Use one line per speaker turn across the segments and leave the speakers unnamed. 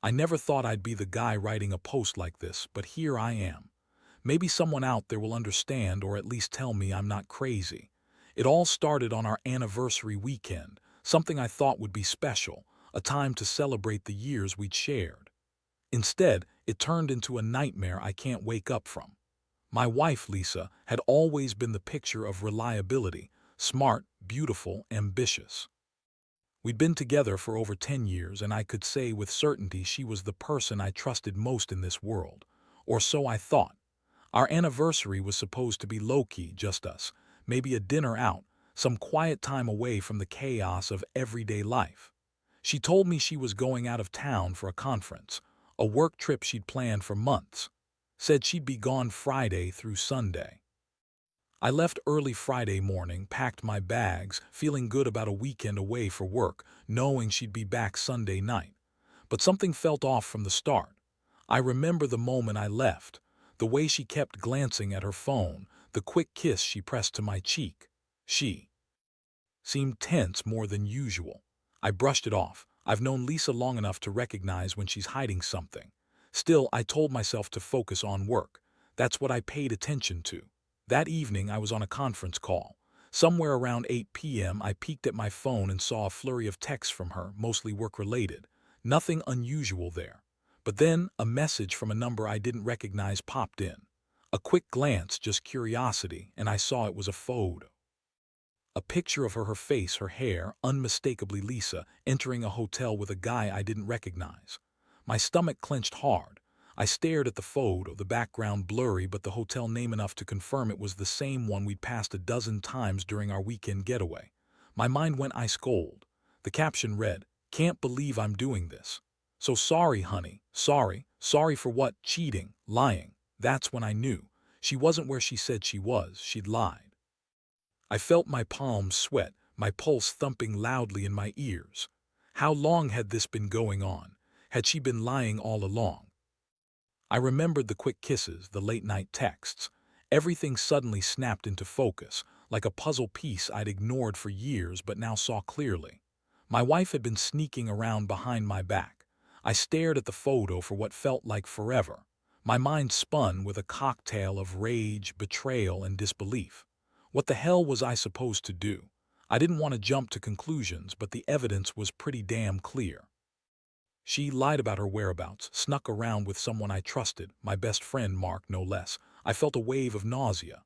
I never thought I'd be the guy writing a post like this, but here I am. Maybe someone out there will understand or at least tell me I'm not crazy. It all started on our anniversary weekend, something I thought would be special, a time to celebrate the years we'd shared. Instead, it turned into a nightmare I can't wake up from. My wife, Lisa, had always been the picture of reliability, smart, beautiful, ambitious. We'd been together for over 10 years, and I could say with certainty she was the person I trusted most in this world. Or so I thought. Our anniversary was supposed to be low-key, just us, maybe a dinner out, some quiet time away from the chaos of everyday life. She told me she was going out of town for a conference, a work trip she'd planned for months. Said she'd be gone Friday through Sunday. I left early Friday morning, packed my bags, feeling good about a weekend away for work, knowing she'd be back Sunday night. But something felt off from the start. I remember the moment I left, the way she kept glancing at her phone, the quick kiss she pressed to my cheek. She seemed tense more than usual. I brushed it off. I've known Lisa long enough to recognize when she's hiding something. Still, I told myself to focus on work. That's what I paid attention to. That evening, I was on a conference call. Somewhere around 8 p.m., I peeked at my phone and saw a flurry of texts from her, mostly work-related. Nothing unusual there. But then, a message from a number I didn't recognize popped in. A quick glance, just curiosity, and I saw it was a photo. A picture of her face, her hair, unmistakably Lisa, entering a hotel with a guy I didn't recognize. My stomach clenched hard. I stared at the photo, the background blurry but the hotel name enough to confirm it was the same one we'd passed a dozen times during our weekend getaway. My mind went ice cold. The caption read, "Can't believe I'm doing this. So sorry, honey. Sorry for what? Cheating, lying." That's when I knew. She wasn't where she said she was. She'd lied. I felt my palms sweat, my pulse thumping loudly in my ears. How long had this been going on? Had she been lying all along? I remembered the quick kisses, the late-night texts. Everything suddenly snapped into focus, like a puzzle piece I'd ignored for years but now saw clearly. My wife had been sneaking around behind my back. I stared at the photo for what felt like forever. My mind spun with a cocktail of rage, betrayal, and disbelief. What the hell was I supposed to do? I didn't want to jump to conclusions, but the evidence was pretty damn clear. She lied about her whereabouts, snuck around with someone I trusted, my best friend Mark no less. I felt a wave of nausea.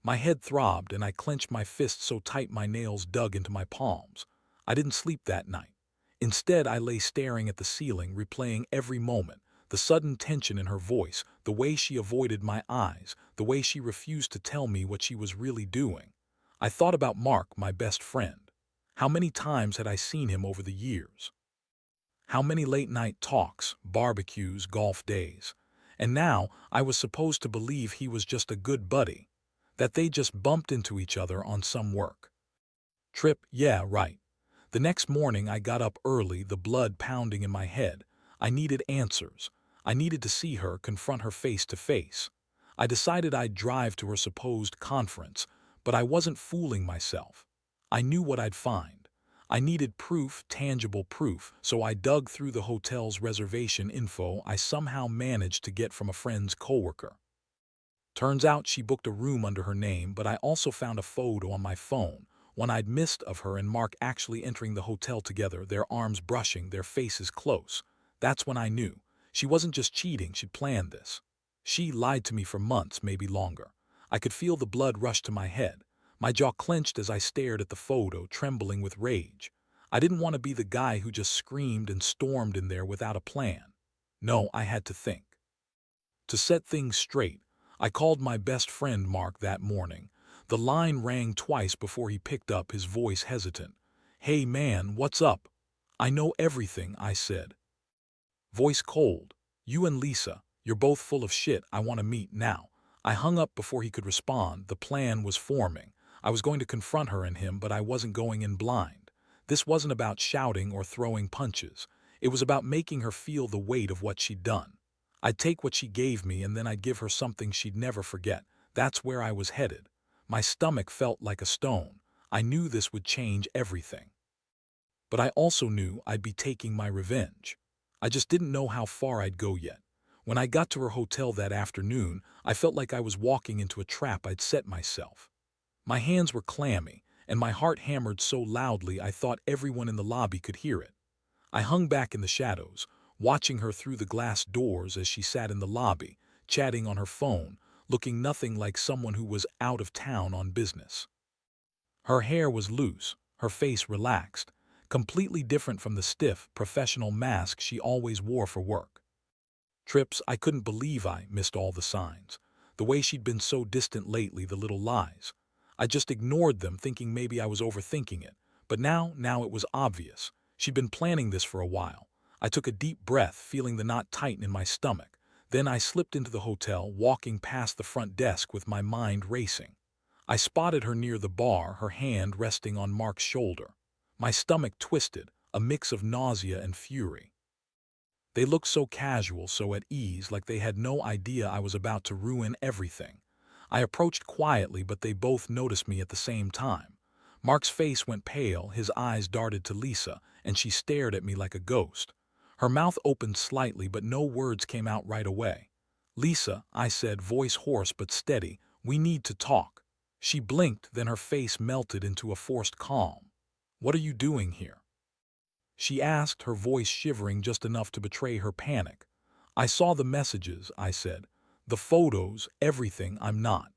My head throbbed and I clenched my fists so tight my nails dug into my palms. I didn't sleep that night. Instead, I lay staring at the ceiling, replaying every moment, the sudden tension in her voice, the way she avoided my eyes, the way she refused to tell me what she was really doing. I thought about Mark, my best friend. How many times had I seen him over the years? How many late-night talks, barbecues, golf days. And now I was supposed to believe he was just a good buddy, that they just bumped into each other on some work trip. Yeah, right. The next morning I got up early, the blood pounding in my head. I needed answers. I needed to see her, confront her face to face. I decided I'd drive to her supposed conference, but I wasn't fooling myself. I knew what I'd find. I needed proof, tangible proof, so I dug through the hotel's reservation info I somehow managed to get from a friend's coworker. Turns out she booked a room under her name, but I also found a photo on my phone, one I'd missed of her and Mark actually entering the hotel together, their arms brushing, their faces close. That's when I knew. She wasn't just cheating, she'd planned this. She lied to me for months, maybe longer. I could feel the blood rush to my head. My jaw clenched as I stared at the photo, trembling with rage. I didn't want to be the guy who just screamed and stormed in there without a plan. No, I had to think. To set things straight, I called my best friend Mark that morning. The line rang twice before he picked up, his voice hesitant. "Hey man, what's up?" "I know everything," I said. Voice cold. "You and Lisa, you're both full of shit. I want to meet now." I hung up before he could respond. The plan was forming. I was going to confront her and him, but I wasn't going in blind. This wasn't about shouting or throwing punches. It was about making her feel the weight of what she'd done. I'd take what she gave me and then I'd give her something she'd never forget. That's where I was headed. My stomach felt like a stone. I knew this would change everything. But I also knew I'd be taking my revenge. I just didn't know how far I'd go yet. When I got to her hotel that afternoon, I felt like I was walking into a trap I'd set myself. My hands were clammy, and my heart hammered so loudly I thought everyone in the lobby could hear it. I hung back in the shadows, watching her through the glass doors as she sat in the lobby, chatting on her phone, looking nothing like someone who was out of town on business. Her hair was loose, her face relaxed, completely different from the stiff, professional mask she always wore for work. Trips, I couldn't believe I missed all the signs. The way she'd been so distant lately, the little lies. I just ignored them, thinking maybe I was overthinking it. But now it was obvious. She'd been planning this for a while. I took a deep breath, feeling the knot tighten in my stomach. Then I slipped into the hotel, walking past the front desk with my mind racing. I spotted her near the bar, her hand resting on Mark's shoulder. My stomach twisted, a mix of nausea and fury. They looked so casual, so at ease, like they had no idea I was about to ruin everything. I approached quietly, but they both noticed me at the same time. Mark's face went pale, his eyes darted to Lisa, and she stared at me like a ghost. Her mouth opened slightly, but no words came out right away. "Lisa," I said, voice hoarse but steady, "we need to talk." She blinked, then her face melted into a forced calm. "What are you doing here?" she asked, her voice shivering just enough to betray her panic. "I saw the messages," I said. "The photos, everything. I'm not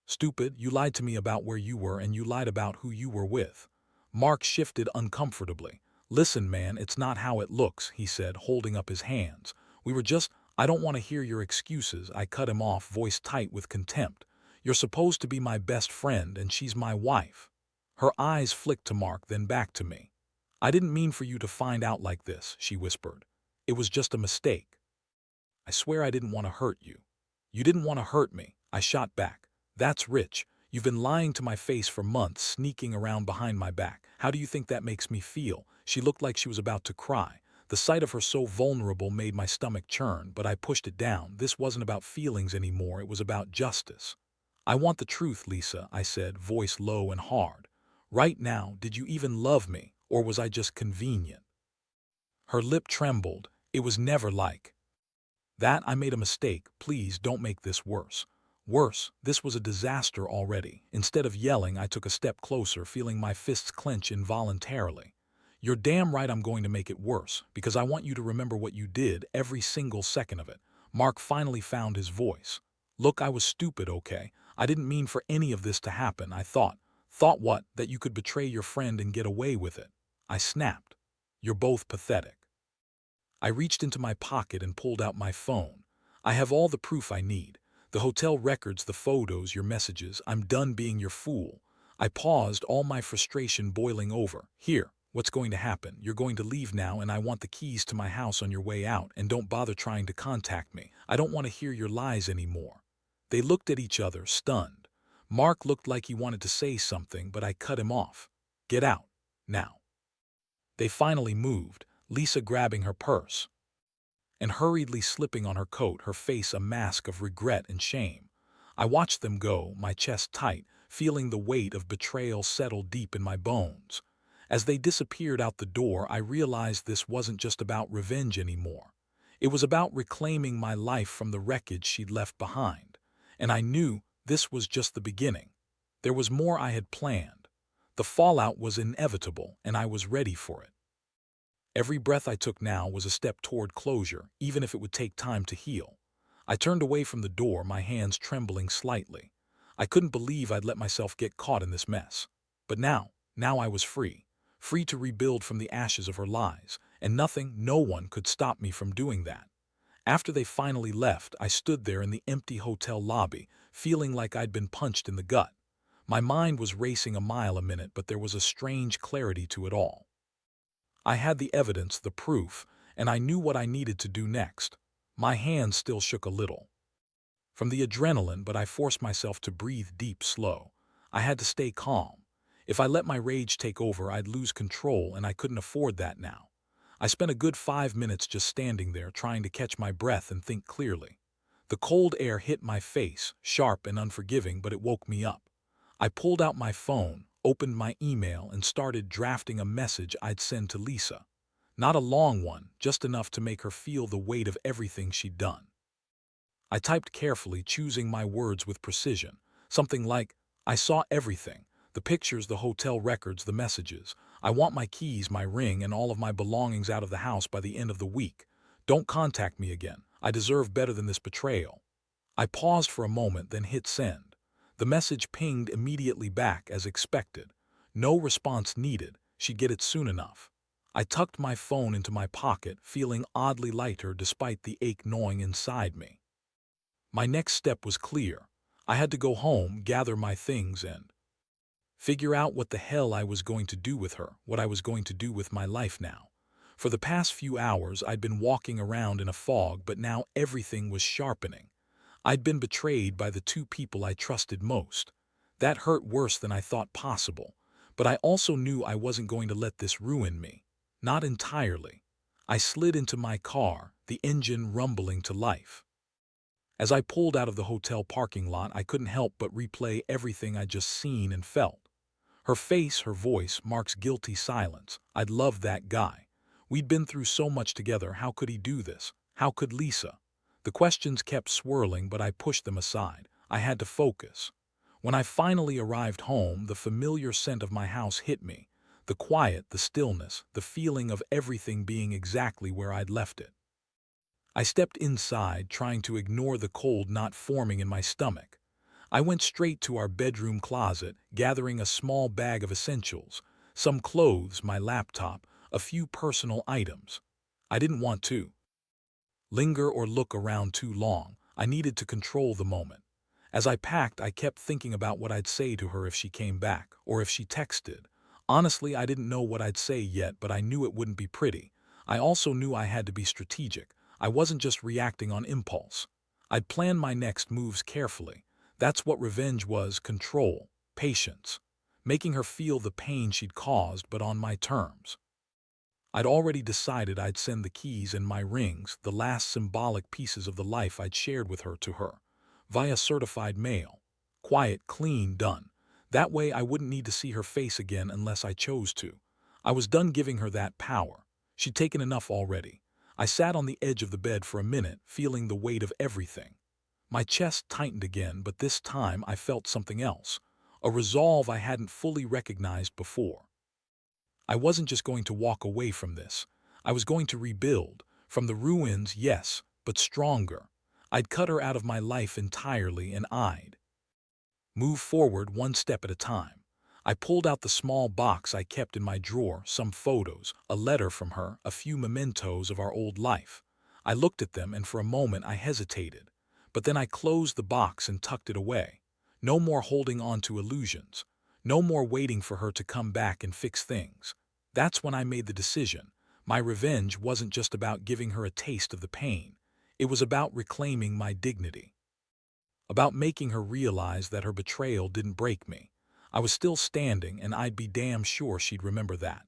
stupid. You lied to me about where you were, and you lied about who you were with." Mark shifted uncomfortably. "Listen, man, it's not how it looks," he said, holding up his hands. "We were just— I don't want to hear your excuses." I cut him off, voice tight with contempt. "You're supposed to be my best friend, and she's my wife." Her eyes flicked to Mark, then back to me. "I didn't mean for you to find out like this," she whispered. "It was just a mistake." "I swear I didn't want to hurt you." "You didn't want to hurt me," I shot back. "That's rich. You've been lying to my face for months, sneaking around behind my back. How do you think that makes me feel?" She looked like she was about to cry. The sight of her so vulnerable made my stomach churn, but I pushed it down. This wasn't about feelings anymore, it was about justice. "I want the truth, Lisa," I said, voice low and hard. "Right now, did you even love me, or was I just convenient?" Her lip trembled. "It was never like that. I made a mistake. Please don't make this worse." Worse, this was a disaster already. Instead of yelling, I took a step closer, feeling my fists clench involuntarily. "You're damn right I'm going to make it worse, because I want you to remember what you did, every single second of it." Mark finally found his voice. "Look, I was stupid, okay? I didn't mean for any of this to happen. I thought— Thought what? That you could betray your friend and get away with it." I snapped. "You're both pathetic." I reached into my pocket and pulled out my phone. "I have all the proof I need. The hotel records, the photos, your messages. I'm done being your fool." I paused, all my frustration boiling over. "Here, what's going to happen? You're going to leave now, and I want the keys to my house on your way out, and don't bother trying to contact me. I don't want to hear your lies anymore." They looked at each other, stunned. Mark looked like he wanted to say something, but I cut him off. "Get out. Now." They finally moved, Lisa grabbing her purse and hurriedly slipping on her coat, her face a mask of regret and shame. I watched them go, my chest tight, feeling the weight of betrayal settle deep in my bones. As they disappeared out the door, I realized this wasn't just about revenge anymore. It was about reclaiming my life from the wreckage she'd left behind. And I knew this was just the beginning. There was more I had planned. The fallout was inevitable, and I was ready for it. Every breath I took now was a step toward closure, even if it would take time to heal. I turned away from the door, my hands trembling slightly. I couldn't believe I'd let myself get caught in this mess. But now I was free. Free to rebuild from the ashes of her lies, and nothing, no one could stop me from doing that. After they finally left, I stood there in the empty hotel lobby, feeling like I'd been punched in the gut. My mind was racing a mile a minute, but there was a strange clarity to it all. I had the evidence, the proof, and I knew what I needed to do next. My hands still shook a little from the adrenaline, but I forced myself to breathe deep, slow. I had to stay calm. If I let my rage take over, I'd lose control, and I couldn't afford that now. I spent a good 5 minutes just standing there, trying to catch my breath and think clearly. The cold air hit my face, sharp and unforgiving, but it woke me up. I pulled out my phone, opened my email, and started drafting a message I'd send to Lisa. Not a long one, just enough to make her feel the weight of everything she'd done. I typed carefully, choosing my words with precision. Something like, I saw everything. The pictures, the hotel records, the messages. I want my keys, my ring, and all of my belongings out of the house by the end of the week. Don't contact me again. I deserve better than this betrayal. I paused for a moment, then hit send. The message pinged immediately back as expected. No response needed. She'd get it soon enough. I tucked my phone into my pocket, feeling oddly lighter despite the ache gnawing inside me. My next step was clear. I had to go home, gather my things, and figure out what the hell I was going to do with her, what I was going to do with my life now. For the past few hours, I'd been walking around in a fog, but now everything was sharpening. I'd been betrayed by the two people I trusted most. That hurt worse than I thought possible. But I also knew I wasn't going to let this ruin me. Not entirely. I slid into my car, the engine rumbling to life. As I pulled out of the hotel parking lot, I couldn't help but replay everything I'd just seen and felt. Her face, her voice, Mark's guilty silence. I'd loved that guy. We'd been through so much together. How could he do this? How could Lisa? The questions kept swirling, but I pushed them aside. I had to focus. When I finally arrived home, the familiar scent of my house hit me. The quiet, the stillness, the feeling of everything being exactly where I'd left it. I stepped inside, trying to ignore the cold knot forming in my stomach. I went straight to our bedroom closet, gathering a small bag of essentials, some clothes, my laptop, a few personal items. I didn't want to linger or look around too long. I needed to control the moment. As I packed, I kept thinking about what I'd say to her if she came back, or if she texted. Honestly, I didn't know what I'd say yet, but I knew it wouldn't be pretty. I also knew I had to be strategic. I wasn't just reacting on impulse. I'd planned my next moves carefully. That's what revenge was: control, patience, making her feel the pain she'd caused, but on my terms. I'd already decided I'd send the keys and my rings, the last symbolic pieces of the life I'd shared with her, to her, via certified mail. Quiet, clean, done. That way I wouldn't need to see her face again unless I chose to. I was done giving her that power. She'd taken enough already. I sat on the edge of the bed for a minute, feeling the weight of everything. My chest tightened again, but this time I felt something else, a resolve I hadn't fully recognized before. I wasn't just going to walk away from this. I was going to rebuild. From the ruins, yes, but stronger. I'd cut her out of my life entirely, and I'd move forward one step at a time. I pulled out the small box I kept in my drawer, some photos, a letter from her, a few mementos of our old life. I looked at them, and for a moment I hesitated. But then I closed the box and tucked it away. No more holding on to illusions. No more waiting for her to come back and fix things. That's when I made the decision. My revenge wasn't just about giving her a taste of the pain. It was about reclaiming my dignity. About making her realize that her betrayal didn't break me. I was still standing, and I'd be damn sure she'd remember that.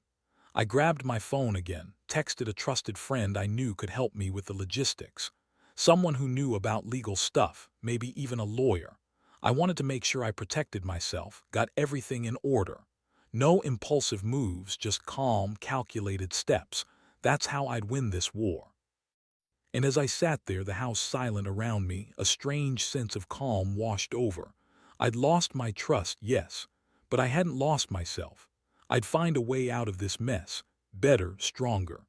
I grabbed my phone again, texted a trusted friend I knew could help me with the logistics. Someone who knew about legal stuff, maybe even a lawyer. I wanted to make sure I protected myself, got everything in order. No impulsive moves, just calm, calculated steps. That's how I'd win this war. And as I sat there, the house silent around me, a strange sense of calm washed over. I'd lost my trust, yes, but I hadn't lost myself. I'd find a way out of this mess, better, stronger,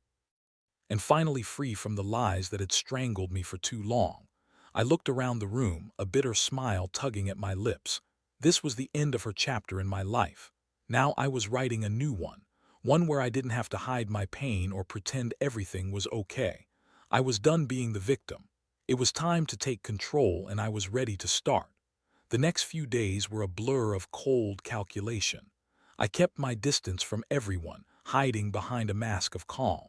and finally free from the lies that had strangled me for too long. I looked around the room, a bitter smile tugging at my lips. This was the end of her chapter in my life. Now I was writing a new one where I didn't have to hide my pain or pretend everything was okay. I was done being the victim. It was time to take control, and I was ready to start. The next few days were a blur of cold calculation. I kept my distance from everyone, hiding behind a mask of calm.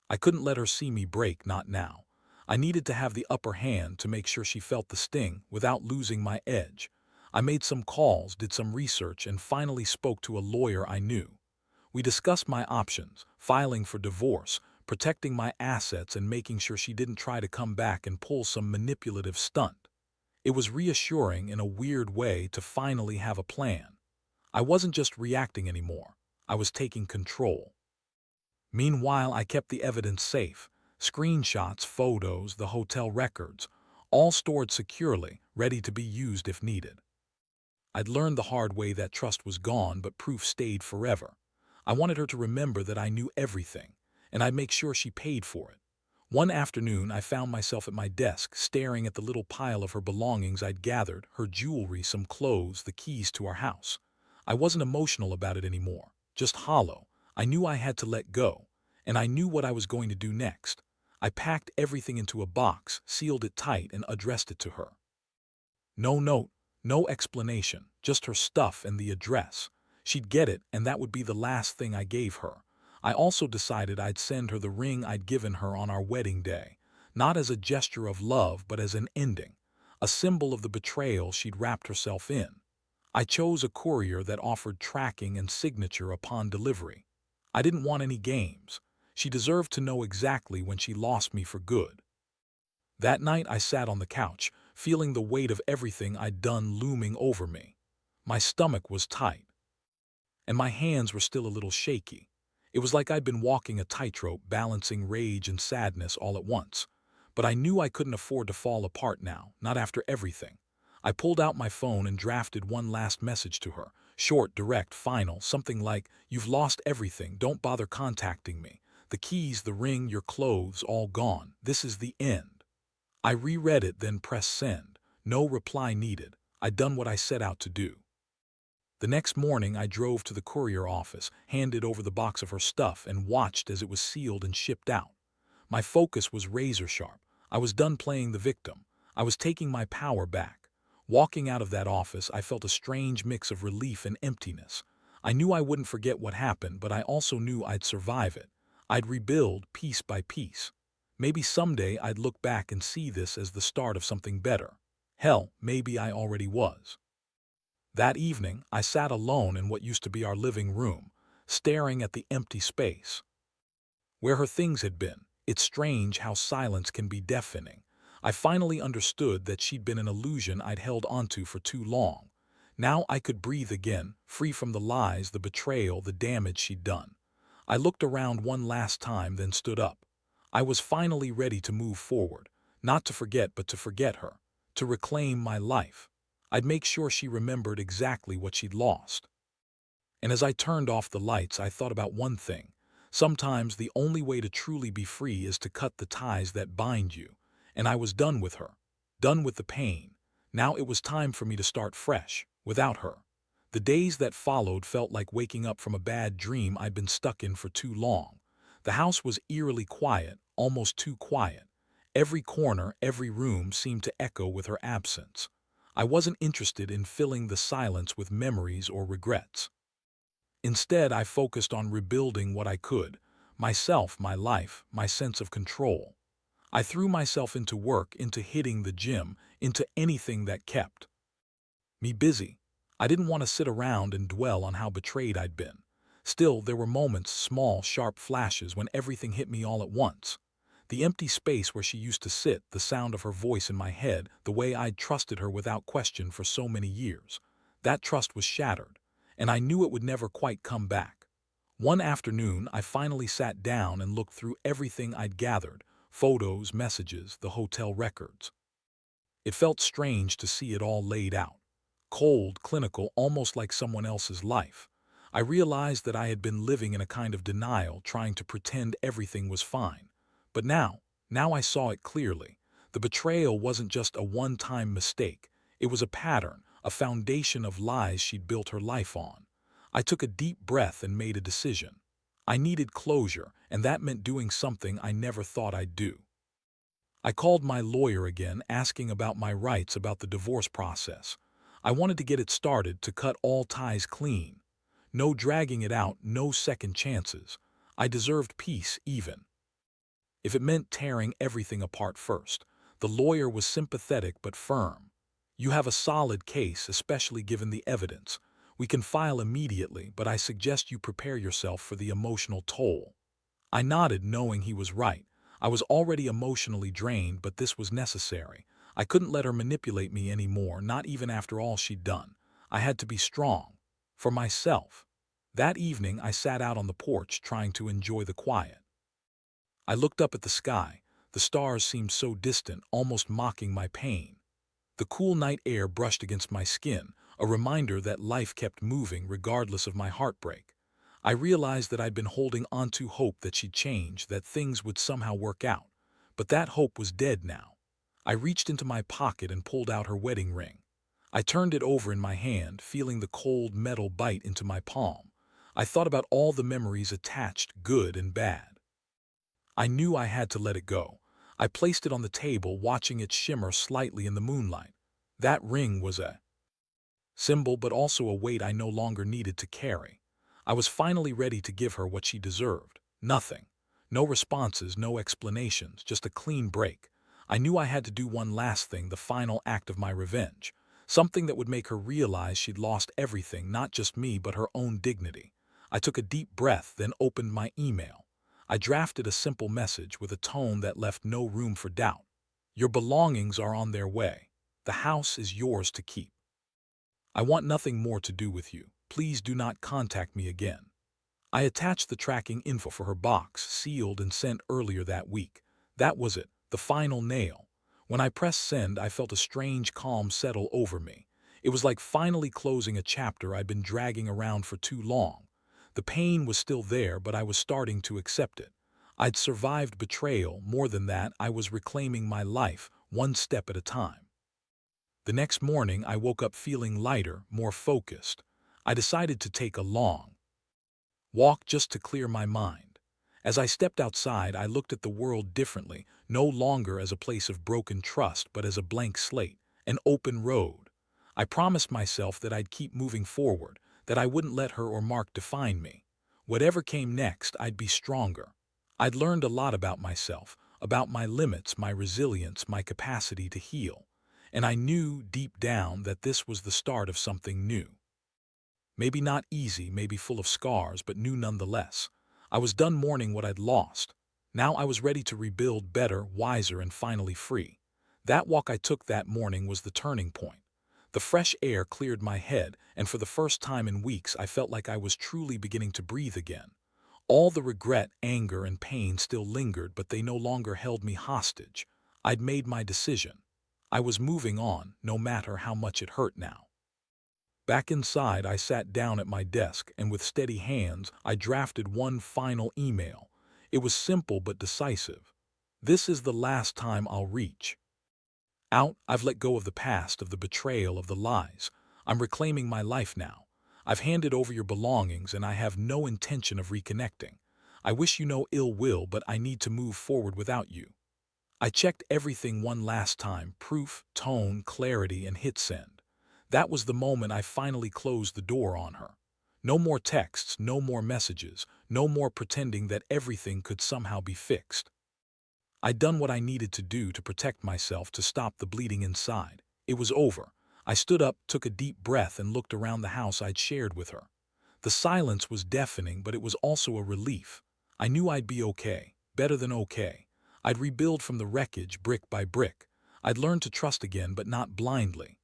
I couldn't let her see me break, not now. I needed to have the upper hand to make sure she felt the sting without losing my edge. I made some calls, did some research, and finally spoke to a lawyer I knew. We discussed my options: filing for divorce, protecting my assets, and making sure she didn't try to come back and pull some manipulative stunt. It was reassuring in a weird way to finally have a plan. I wasn't just reacting anymore. I was taking control. Meanwhile, I kept the evidence safe. Screenshots, photos, the hotel records, all stored securely, ready to be used if needed. I'd learned the hard way that trust was gone, but proof stayed forever. I wanted her to remember that I knew everything, and I'd make sure she paid for it. One afternoon, I found myself at my desk, staring at the little pile of her belongings I'd gathered, her jewelry, some clothes, the keys to our house. I wasn't emotional about it anymore, just hollow. I knew I had to let go, and I knew what I was going to do next. I packed everything into a box, sealed it tight, and addressed it to her. No note, no explanation, just her stuff and the address. She'd get it, and that would be the last thing I gave her. I also decided I'd send her the ring I'd given her on our wedding day, not as a gesture of love, but as an ending, a symbol of the betrayal she'd wrapped herself in. I chose a courier that offered tracking and signature upon delivery. I didn't want any games. She deserved to know exactly when she lost me for good. That night I sat on the couch, feeling the weight of everything I'd done looming over me. My stomach was tight, and my hands were still a little shaky. It was like I'd been walking a tightrope, balancing rage and sadness all at once. But I knew I couldn't afford to fall apart now, not after everything. I pulled out my phone and drafted one last message to her, short, direct, final, something like, "You've lost everything, don't bother contacting me. The keys, the ring, your clothes, all gone. This is the end." I reread it, then pressed send. No reply needed. I'd done what I set out to do. The next morning, I drove to the courier office, handed over the box of her stuff, and watched as it was sealed and shipped out. My focus was razor sharp. I was done playing the victim. I was taking my power back. Walking out of that office, I felt a strange mix of relief and emptiness. I knew I wouldn't forget what happened, but I also knew I'd survive it. I'd rebuild piece by piece. Maybe someday I'd look back and see this as the start of something better. Hell, maybe I already was. That evening, I sat alone in what used to be our living room, staring at the empty space where her things had been. It's strange how silence can be deafening. I finally understood that she'd been an illusion I'd held onto for too long. Now I could breathe again, free from the lies, the betrayal, the damage she'd done. I looked around one last time, then stood up. I was finally ready to move forward, not to forget, but to forget her, to reclaim my life. I'd make sure she remembered exactly what she'd lost. And as I turned off the lights, I thought about one thing. Sometimes the only way to truly be free is to cut the ties that bind you. And I was done with her, done with the pain. Now it was time for me to start fresh, without her. The days that followed felt like waking up from a bad dream I'd been stuck in for too long. The house was eerily quiet, almost too quiet. Every corner, every room seemed to echo with her absence. I wasn't interested in filling the silence with memories or regrets. Instead, I focused on rebuilding what I could: myself, my life, my sense of control. I threw myself into work, into hitting the gym, into anything that kept me busy. I didn't want to sit around and dwell on how betrayed I'd been. Still, there were moments, small, sharp flashes, when everything hit me all at once. The empty space where she used to sit, the sound of her voice in my head, the way I'd trusted her without question for so many years. That trust was shattered, and I knew it would never quite come back. One afternoon, I finally sat down and looked through everything I'd gathered: photos, messages, the hotel records. It felt strange to see it all laid out. Cold, clinical, almost like someone else's life. I realized that I had been living in a kind of denial, trying to pretend everything was fine. But now I saw it clearly. The betrayal wasn't just a one-time mistake. It was a pattern, a foundation of lies she'd built her life on. I took a deep breath and made a decision. I needed closure, and that meant doing something I never thought I'd do. I called my lawyer again, asking about my rights, about the divorce process. I wanted to get it started, to cut all ties clean. No dragging it out, no second chances. I deserved peace, even if it meant tearing everything apart first. The lawyer was sympathetic but firm. "You have a solid case, especially given the evidence. We can file immediately, but I suggest you prepare yourself for the emotional toll." I nodded, knowing he was right. I was already emotionally drained, but this was necessary. I couldn't let her manipulate me anymore, not even after all she'd done. I had to be strong. For myself. That evening, I sat out on the porch trying to enjoy the quiet. I looked up at the sky. The stars seemed so distant, almost mocking my pain. The cool night air brushed against my skin, a reminder that life kept moving regardless of my heartbreak. I realized that I'd been holding on to hope that she'd change, that things would somehow work out. But that hope was dead now. I reached into my pocket and pulled out her wedding ring. I turned it over in my hand, feeling the cold metal bite into my palm. I thought about all the memories attached, good and bad. I knew I had to let it go. I placed it on the table, watching it shimmer slightly in the moonlight. That ring was a symbol, but also a weight I no longer needed to carry. I was finally ready to give her what she deserved. Nothing. No responses, no explanations, just a clean break. I knew I had to do one last thing, the final act of my revenge. Something that would make her realize she'd lost everything, not just me, but her own dignity. I took a deep breath, then opened my email. I drafted a simple message with a tone that left no room for doubt. Your belongings are on their way. The house is yours to keep. I want nothing more to do with you. Please do not contact me again. I attached the tracking info for her box, sealed and sent earlier that week. That was it, the final nail. When I pressed send, I felt a strange calm settle over me. It was like finally closing a chapter I'd been dragging around for too long. The pain was still there, but I was starting to accept it. I'd survived betrayal. More than that, I was reclaiming my life, one step at a time. The next morning, I woke up feeling lighter, more focused. I decided to take a long walk just to clear my mind. As I stepped outside, I looked at the world differently, no longer as a place of broken trust, but as a blank slate, an open road. I promised myself that I'd keep moving forward, that I wouldn't let her or Mark define me. Whatever came next, I'd be stronger. I'd learned a lot about myself, about my limits, my resilience, my capacity to heal. And I knew deep down that this was the start of something new. Maybe not easy, maybe full of scars, but new nonetheless. I was done mourning what I'd lost. Now I was ready to rebuild better, wiser, and finally free. That walk I took that morning was the turning point. The fresh air cleared my head, and for the first time in weeks I felt like I was truly beginning to breathe again. All the regret, anger, and pain still lingered, but they no longer held me hostage. I'd made my decision. I was moving on, no matter how much it hurt now. Back inside, I sat down at my desk, and with steady hands, I drafted one final email. It was simple but decisive. This is the last time I'll reach out. I've let go of the past, of the betrayal, of the lies. I'm reclaiming my life now. I've handed over your belongings, and I have no intention of reconnecting. I wish you no ill will, but I need to move forward without you. I checked everything one last time, proof, tone, clarity, and hit send. That was the moment I finally closed the door on her. No more texts, no more messages, no more pretending that everything could somehow be fixed. I'd done what I needed to do to protect myself, to stop the bleeding inside. It was over. I stood up, took a deep breath, and looked around the house I'd shared with her. The silence was deafening, but it was also a relief. I knew I'd be okay, better than okay. I'd rebuild from the wreckage, brick by brick. I'd learn to trust again, but not blindly.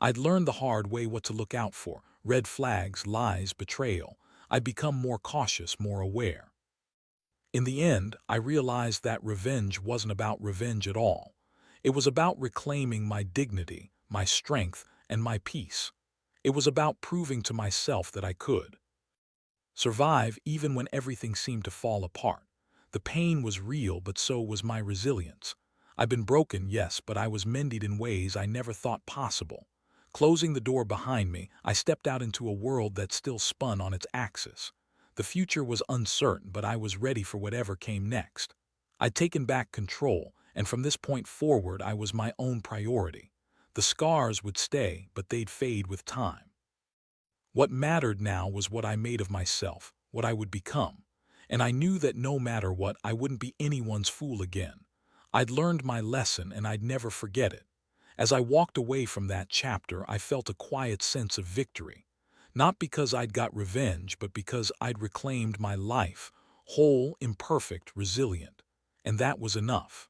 I'd learned the hard way what to look out for: red flags, lies, betrayal. I'd become more cautious, more aware. In the end, I realized that revenge wasn't about revenge at all. It was about reclaiming my dignity, my strength, and my peace. It was about proving to myself that I could survive even when everything seemed to fall apart. The pain was real, but so was my resilience. I'd been broken, yes, but I was mended in ways I never thought possible. Closing the door behind me, I stepped out into a world that still spun on its axis. The future was uncertain, but I was ready for whatever came next. I'd taken back control, and from this point forward I was my own priority. The scars would stay, but they'd fade with time. What mattered now was what I made of myself, what I would become. And I knew that no matter what, I wouldn't be anyone's fool again. I'd learned my lesson, and I'd never forget it. As I walked away from that chapter, I felt a quiet sense of victory. Not because I'd got revenge, but because I'd reclaimed my life, whole, imperfect, resilient. And that was enough.